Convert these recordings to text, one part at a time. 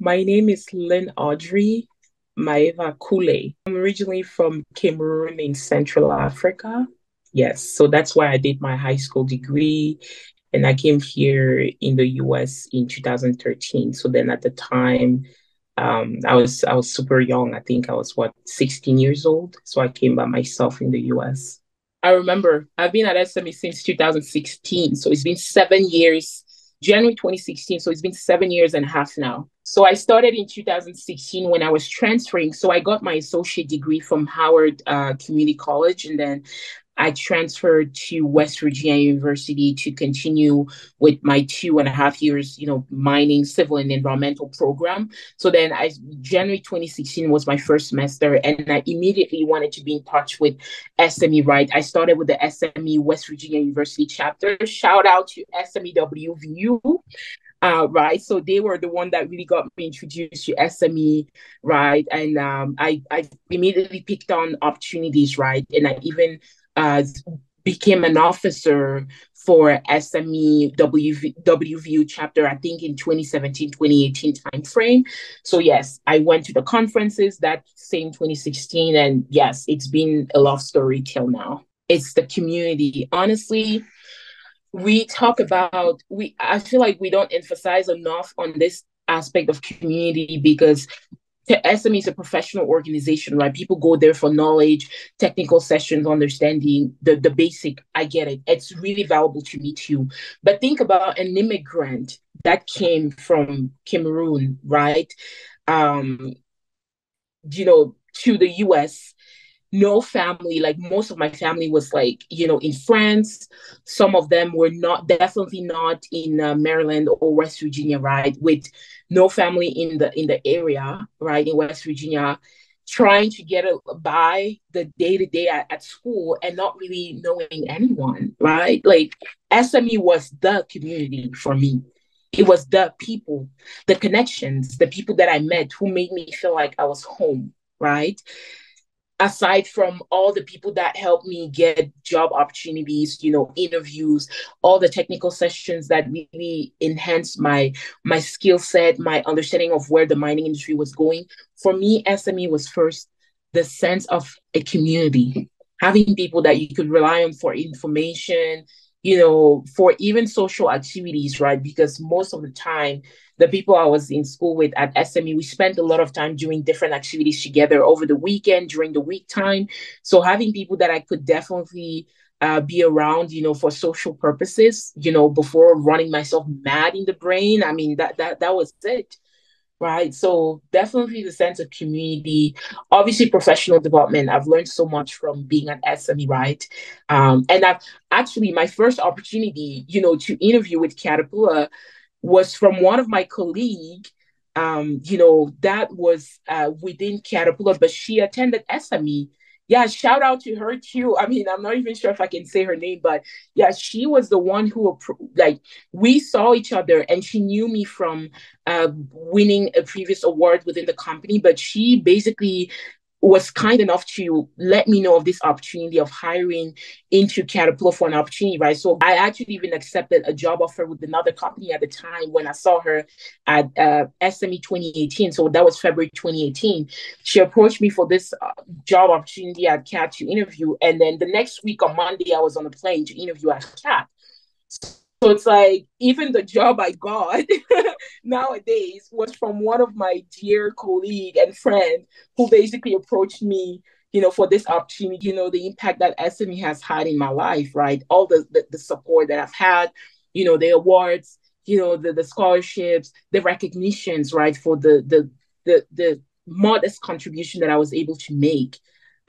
My name is Line-Audrey Maeva Nkule. I'm originally from Cameroon in Central Africa. Yes, so that's why I did my high school degree and I came here in the US in 2013. So then at the time, I was super young. I think I was 16 years old. So I came by myself in the US. I remember I've been at SME since 2016. So it's been 7 years, January 2016. So it's been 7 years and a half now. So I started in 2016 when I was transferring. So I got my associate degree from Howard Community College, and then I transferred to West Virginia University to continue with my 2.5 years, mining civil and environmental program. So then January 2016 was my first semester, and I immediately wanted to be in touch with SME, right? I started with the SME West Virginia University chapter. Shout out to SMEWVU. Right. So they were the one that really got me introduced to SME, right? And I immediately picked on opportunities, right? And I even uh, became an officer for SME WVU chapter, I think in 2017, 2018 timeframe. So yes, I went to the conferences that same 2016. And yes, it's been a love story till now. It's the community. Honestly, we talk about we I feel like we don't emphasize enough on this aspect of community because SME is a professional organization, right? People go there for knowledge, technical sessions, understanding the basic. I get it. It's really valuable to me too. But think about an immigrant that came from Cameroon, right? Um, to the US, no family, like most of my family was like, in France. Some of them were not, definitely not in Maryland or West Virginia, right? With no family in the area, right? In West Virginia, trying to get by the day to day at school and not really knowing anyone, right? Like SME was the community for me. It was the people, the connections, the people that I met who made me feel like I was home, right? Aside from all the people that helped me get job opportunities, interviews, all the technical sessions that really enhanced my skill set, my understanding of where the mining industry was going. For me, SME was first the sense of a community, having people that you could rely on for information, for even social activities, right? Because most of the time, the people I was in school with at SME, we spent a lot of time doing different activities together over the weekend, during the week time. So having people that I could definitely be around, for social purposes, before running myself mad in the brain. I mean, that was it. Right. So definitely the sense of community, obviously professional development. I've learned so much from being at SME, right? And I've actually my first opportunity, to interview with Caterpillar was from one of my colleague. That was within Caterpillar, but she attended SME. Yeah, shout out to her too. I mean, I'm not even sure if I can say her name, but yeah, she was the one who like we saw each other, and she knew me from winning a previous award within the company. But she basically was kind enough to let me know of this opportunity of hiring into Caterpillar for an opportunity, right? So I actually even accepted a job offer with another company at the time when I saw her at SME 2018. So that was February 2018. She approached me for this job opportunity at CAT to interview. And then the next week on Monday, I was on a plane to interview at CAT. So it's like even the job I got nowadays was from one of my dear colleague and friend who basically approached me, for this opportunity, the impact that SME has had in my life, right? All the support that I've had, the awards, the scholarships, the recognitions, right? For the modest contribution that I was able to make.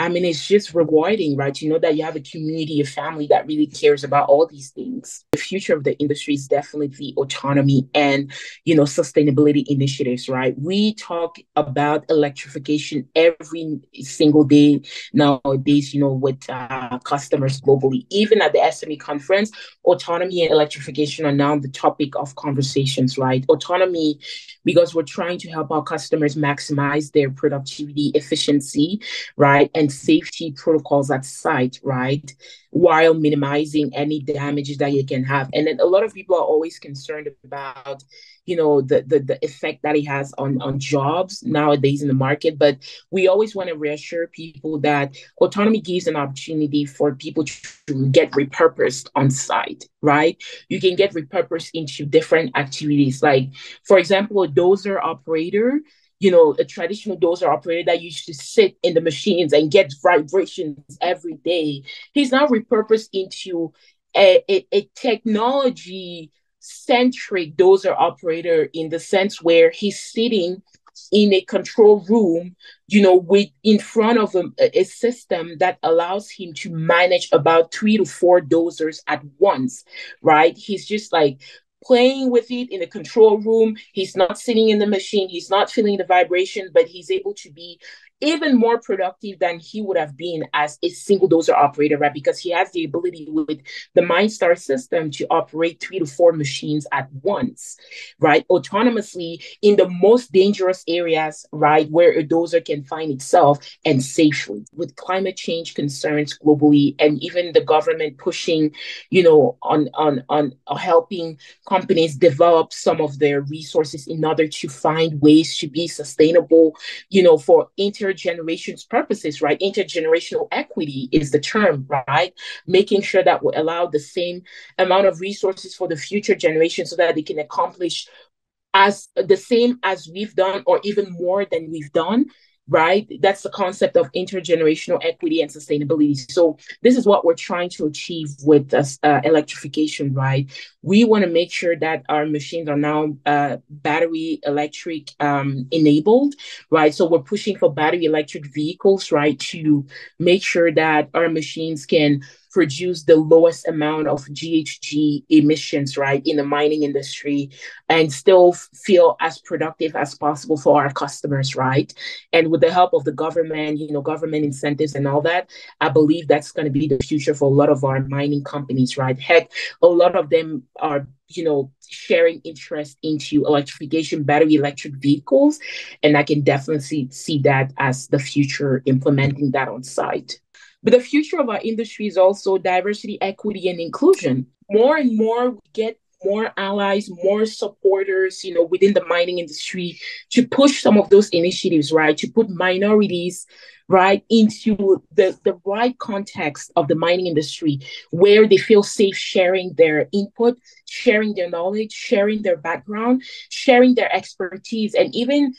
I mean, it's just rewarding, right? You know that you have a community, a family that really cares about all these things. The future of the industry is definitely autonomy and, sustainability initiatives, right? We talk about electrification every single day nowadays, with customers globally. Even at the SME conference, autonomy and electrification are now the topic of conversations, right? Autonomy, because we're trying to help our customers maximize their productivity, efficiency, right? And and safety protocols at site, right? While minimizing any damages that you can have. And then a lot of people are always concerned about, the effect that it has on jobs nowadays in the market. But we always want to reassure people that autonomy gives an opportunity for people to get repurposed on site, right? You can get repurposed into different activities. Like, for example, a dozer operator, a traditional dozer operator that used to sit in the machines and get vibrations every day, he's now repurposed into a technology centric dozer operator, in the sense where he's sitting in a control room, with in front of a system that allows him to manage about 3 to 4 dosers at once, right? He's just like playing with it in the control room. He's not sitting in the machine. He's not feeling the vibration, but he's able to be even more productive than he would have been as a single dozer operator, right? Because he has the ability with the MindStar system to operate 3 to 4 machines at once, right? Autonomously in the most dangerous areas, right? Where a dozer can find itself, and safely. With climate change concerns globally, and even the government pushing, on helping companies develop some of their resources in order to find ways to be sustainable, for intergenerations purposes, right? Intergenerational equity is the term, right? Making sure that we allow the same amount of resources for the future generations so that they can accomplish as the same as we've done, or even more than we've done, right? That's the concept of intergenerational equity and sustainability. So this is what we're trying to achieve with this electrification, right? We want to make sure that our machines are now battery electric enabled, right? So we're pushing for battery electric vehicles, right? To make sure that our machines can produce the lowest amount of GHG emissions, right, in the mining industry, and still feel as productive as possible for our customers, right? And with the help of the government, government incentives and all that, I believe that's going to be the future for a lot of our mining companies, right? Heck, a lot of them are sharing interest into electrification, battery electric vehicles, and I can definitely see that as the future, implementing that on site. But the future of our industry is also diversity, equity, and inclusion. More and more, we get more allies, more supporters, within the mining industry, to push some of those initiatives, right? To put minorities, right, into the right context of the mining industry, where they feel safe sharing their input, sharing their knowledge, sharing their background, sharing their expertise, and even,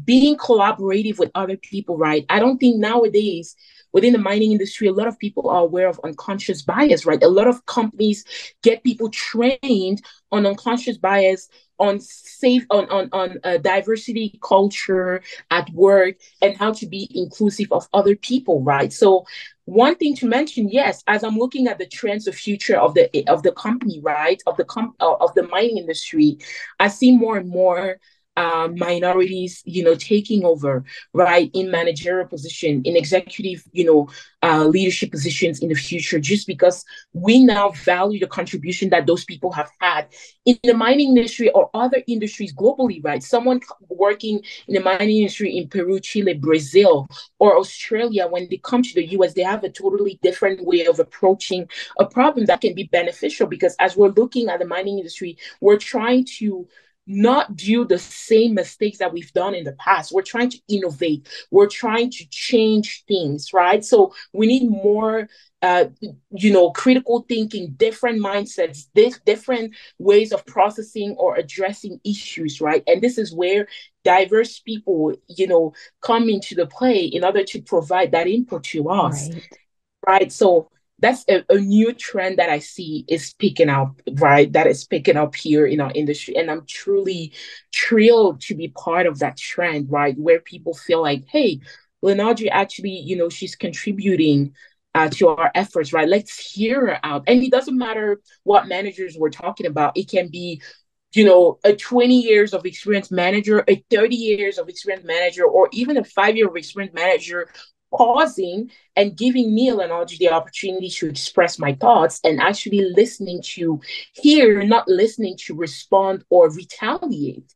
being collaborative with other people, right? I don't think nowadays within the mining industry, a lot of people are aware of unconscious bias, right? A lot of companies get people trained on unconscious bias, on diversity culture at work, and how to be inclusive of other people, right? So one thing to mention, yes, as I'm looking at the trends of future of the company, right, of the mining industry, I see more and more minorities, taking over, right, in managerial position, in executive, leadership positions in the future, just because we now value the contribution that those people have had in the mining industry or other industries globally, right? Someone working in the mining industry in Peru, Chile, Brazil, or Australia, when they come to the US, they have a totally different way of approaching a problem that can be beneficial, because as we're looking at the mining industry, we're trying to not do the same mistakes that we've done in the past. We're trying to innovate. We're trying to change things, right? So we need more, critical thinking, different mindsets, different ways of processing or addressing issues, right? And this is where diverse people, come into the play in order to provide that input to us, right? So that's a new trend that I see is picking up, right? That is picking up here in our industry. And I'm truly thrilled to be part of that trend, right? Where people feel like, hey, Line-Audrey actually, she's contributing to our efforts, right? Let's hear her out. And it doesn't matter what managers we're talking about. It can be, a 20 years of experience manager, a 30 years of experience manager, or even a 5 year of experience manager, pausing and giving me, Line-Audrey, the opportunity to express my thoughts, and actually listening to hear, not listening to respond or retaliate.